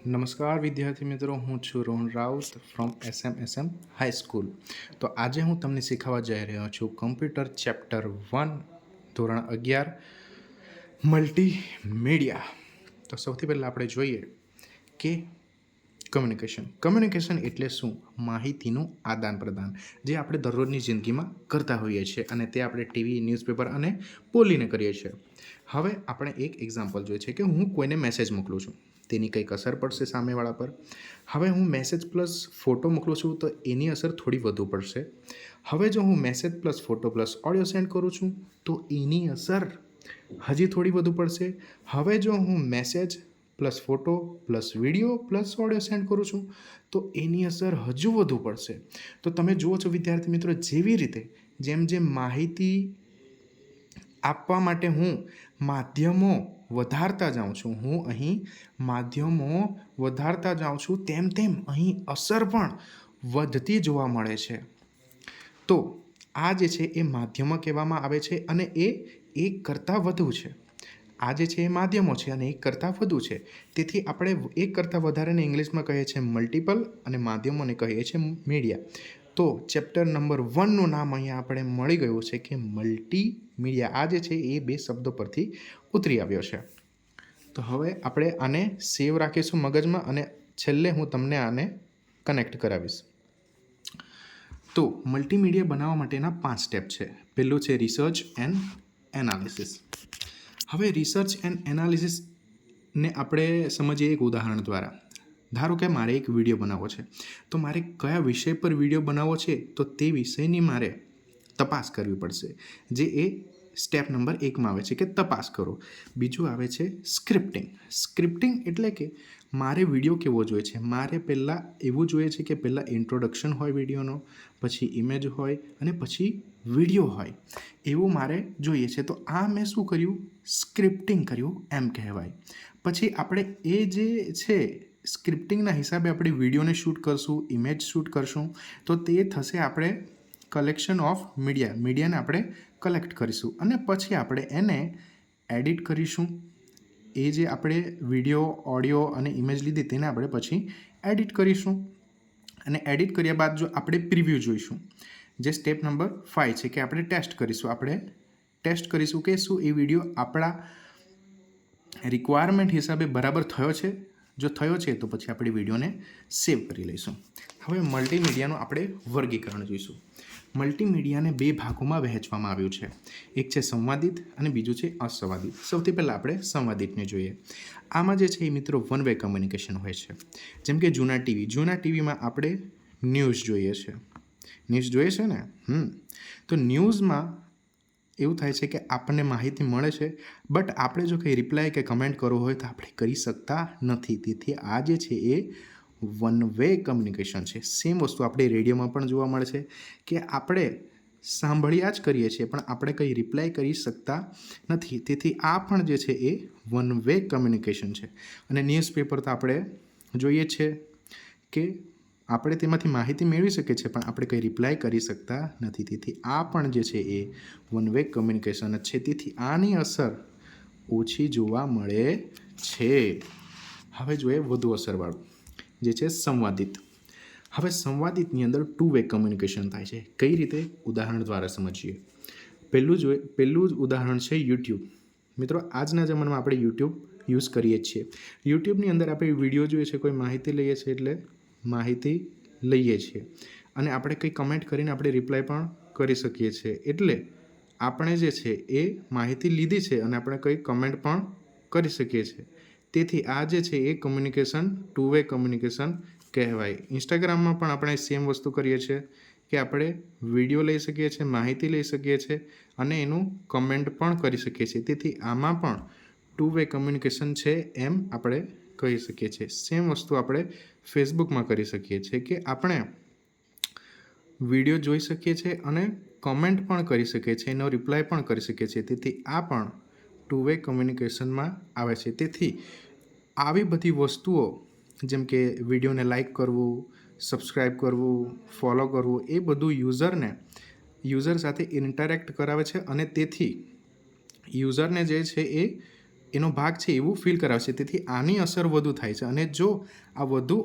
નમસ્કાર વિદ્યાર્થી મિત્રો, હું છું Rohan Raut from SM high school. તો આજે હું તમને શીખવવા જઈ રહ્યો છું કમ્પ્યુટર ચેપ્ટર 1 ધોરણ 11 મલ્ટીમીડિયા. તો સૌથી પહેલાં આપણે જોઈએ કે કમ્યુનિકેશન એટલે શું? માહિતીનું આદાન પ્રદાન, જે આપણે દરરોજની જિંદગીમાં કરતા હોઈએ છીએ અને તે આપણે ટીવી, ન્યૂઝપેપર અને બોલીને કરીએ છીએ. હવે આપણે એક એક્ઝામ્પલ જોઈએ છે કે હું કોઈને મેસેજ મોકલું છું, તેની કંઈક અસર પડશે સામેવાળા પર. હવે હું મેસેજ પ્લસ ફોટો મોકલું છું તો એની અસર થોડી વધુ પડશે. હવે જો હું message plus photo plus audio send કરું છું તો એની અસર હજી થોડી વધુ પડશે. હવે જો હું message plus photo plus video plus audio send કરું છું તો એની અસર હજુ વધુ પડશે. તો તમે જુઓ છો વિદ્યાર્થી મિત્રો, જેવી રીતે જેમ માહિતી આપવા માટે હું માધ્યમો વધારતા જાઉં છું, તેમ તેમ અહીં અસર પણ વધતી જોવા મળે છે. તો આ જે છે એ માધ્યમો કહેવામાં આવે છે અને એ એક કરતાં વધુ છે. આ જે છે એ માધ્યમો છે અને એક કરતાં વધુ છે. તેથી આપણે એક કરતાં વધારેને ઇંગ્લિશમાં કહીએ છીએ મલ્ટિપલ અને માધ્યમોને કહીએ છીએ મીડિયા. તો ચેપ્ટર નંબર 1નું નામ અહીંયા આપણે મળી ગયું છે કે મલ્ટીમીડિયા. આ જે છે એ બે શબ્દો પરથી ઉતરી આવ્યો છે. તો હવે આપણે આને સેવ રાખીશું મગજમાં અને છેલ્લે હું તમને આને કનેક્ટ કરાવીશ. તો મલ્ટીમીડિયા બનાવવા માટેના 5 સ્ટેપ છે. પહેલું છે રિસર્ચ એન્ડ એનાલિસિસ. હવે રિસર્ચ એન્ડ એનાલિસિસને આપણે સમજીએ એક ઉદાહરણ દ્વારા. ધારો કે મારે એક વિડીયો બનાવવો છે, તો મારે કયા વિષય પર વિડીયો બનાવવો છે તો તે વિષયની મારે તપાસ કરવી પડશે, જે એ સ્ટેપ નંબર 1માં આવે છે કે તપાસ કરો. બીજું આવે છે સ્ક્રિપ્ટિંગ એટલે કે મારે વિડીયો કેવો જોઈએ છે. મારે પહેલાં એવું જોઈએ છે કે પહેલાં ઇન્ટ્રોડક્શન હોય વિડીયોનો, પછી ઇમેજ હોય અને પછી વિડીયો હોય, એવું મારે જોઈએ છે. તો આ મેં શું કર્યું? સ્ક્રિપ્ટિંગ કર્યું એમ કહેવાય. પછી આપણે એ જે છે સ્ક્રિપ્ટિંગના હિસાબે આપણે વિડીયોને શૂટ કરશું, ઇમેજ શૂટ કરશું, તો તે થશે આપણે કલેક્શન ઓફ મીડિયાને આપણે કલેક્ટ કરીશું અને પછી આપણે એને એડિટ કરીશું. એ જે આપણે વિડીયો, ઓડિયો અને ઇમેજ લીધી તેને આપણે પછી એડિટ કરીશું અને એડિટ કર્યા બાદ જો આપણે પ્રિવ્યૂ જોઈશું, જે સ્ટેપ નંબર 5 છે કે આપણે ટેસ્ટ કરીશું કે શું એ વિડીયો આપણા રિક્વાયરમેન્ટ હિસાબે બરાબર થયો છે. જો થયો છે તો પછી આપણે વિડીયોને સેવ કરી લઈશું. હવે મલ્ટીમીડિયાનું આપણે વર્ગીકરણ જોઈશું. મલ્ટીમીડિયાને 2 ભાગોમાં વહેંચવામાં આવ્યું છે. એક છે સંવાદિત અને બીજું છે અસંવાદિત. સૌથી પહેલાં આપણે સંવાદિતને જોઈએ. આમાં જે છે એ મિત્રો વન વે કમ્યુનિકેશન હોય છે. જેમ કે જૂના ટીવીમાં આપણે ન્યૂઝ જોઈએ છે ને. તો ન્યૂઝમાં એવું થાય છે કે આપણને માહિતી મળે છે, બટ આપણે જો કંઈ રિપ્લાય કે કમેન્ટ કરવો હોય તો આપણે કરી શકતા નથી. તેથી આ જે છે એ વન વે કમ્યુનિકેશન છે. સેમ વસ્તુ આપણે રેડિયોમાં પણ જોવા મળે છે કે આપણે સાંભળ્યા જ કરીએ છીએ પણ આપણે કંઈ રિપ્લાય કરી શકતા નથી. તેથી આ પણ જે છે એ વન વે કમ્યુનિકેશન છે. અને ન્યૂઝપેપર તો આપણે જોઈએ છે કે આપણે તેમાંથી માહિતી મેળવી શકીએ છીએ પણ આપણે કંઈ રિપ્લાય કરી શકતા નથી. તેથી આ પણ જે છે એ વન વે કમ્યુનિકેશન જ છે. તેથી આની અસર ઓછી જોવા મળે છે. હવે જોઈએ વધુ અસરવાળું, જે છે સંવાદિત. હવે સંવાદિતની અંદર 2 વે કમ્યુનિકેશન થાય છે. કઈ રીતે? ઉદાહરણ દ્વારા સમજીએ. પહેલું જ ઉદાહરણ છે યુટ્યુબ. મિત્રો, આજના જમાનામાં આપણે યુટ્યુબ યુઝ કરીએ જ છીએ. યુટ્યુબની અંદર આપણે વિડીયો જોઈએ છે, કોઈ માહિતી લઈએ છીએ એટલે માહિતી લઈએ છીએ અને આપણે કંઈ કમેન્ટ કરીને આપણે રિપ્લાય પણ કરી શકીએ છીએ. એટલે આપણે જે છે એ માહિતી લીધી છે અને આપણે કંઈ કમેન્ટ પણ કરી શકીએ છીએ. તેથી આ જે છે એ કમ્યુનિકેશન 2 વે કમ્યુનિકેશન કહેવાય. ઇન્સ્ટાગ્રામમાં પણ આપણે સેમ વસ્તુ કરીએ છીએ કે આપણે વિડીયો લઈ શકીએ છીએ, માહિતી લઈ શકીએ છીએ અને એનું કમેન્ટ પણ કરી શકીએ છીએ. તેથી આમાં પણ 2 વે કમ્યુનિકેશન છે એમ આપણે કહી શકીએ છીએ. સેમ વસ્તુ આપણે ફેસબુકમાં કરી શકીએ છીએ કે આપણે વિડીયો જોઈ શકીએ છીએ અને કમેન્ટ પણ કરી શકીએ છીએ, એનો રિપ્લાય પણ કરી શકીએ છીએ. તેથી આ પણ 2 વે કમ્યુનિકેશનમાં આવે છે. તેથી આવી બધી વસ્તુઓ જેમ કે વિડીયોને લાઈક કરવું, સબસ્ક્રાઈબ કરવું, ફોલો કરવું, એ બધું યુઝર સાથે ઇન્ટરેક્ટ કરાવે છે અને તેથી યુઝરને જે છે એ એનો ભાગ છે એવું ફીલ કરાવશે. તેથી આની અસર વધુ થાય છે. અને જો આ વધુ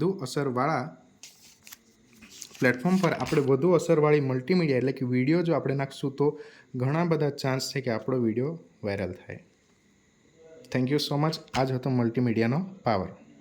અસરવાળા પ્લેટફોર્મ પર આપણે વધુ અસરવાળી મલ્ટીમીડિયા એટલે કે વિડીયો જો આપણે નાખશું તો ઘણા બધા ચાન્સ છે કે આપણો વિડીયો વાયરલ થાય. Thank you so much. આ જ હતો મલ્ટીમીડિયાનો પાવર.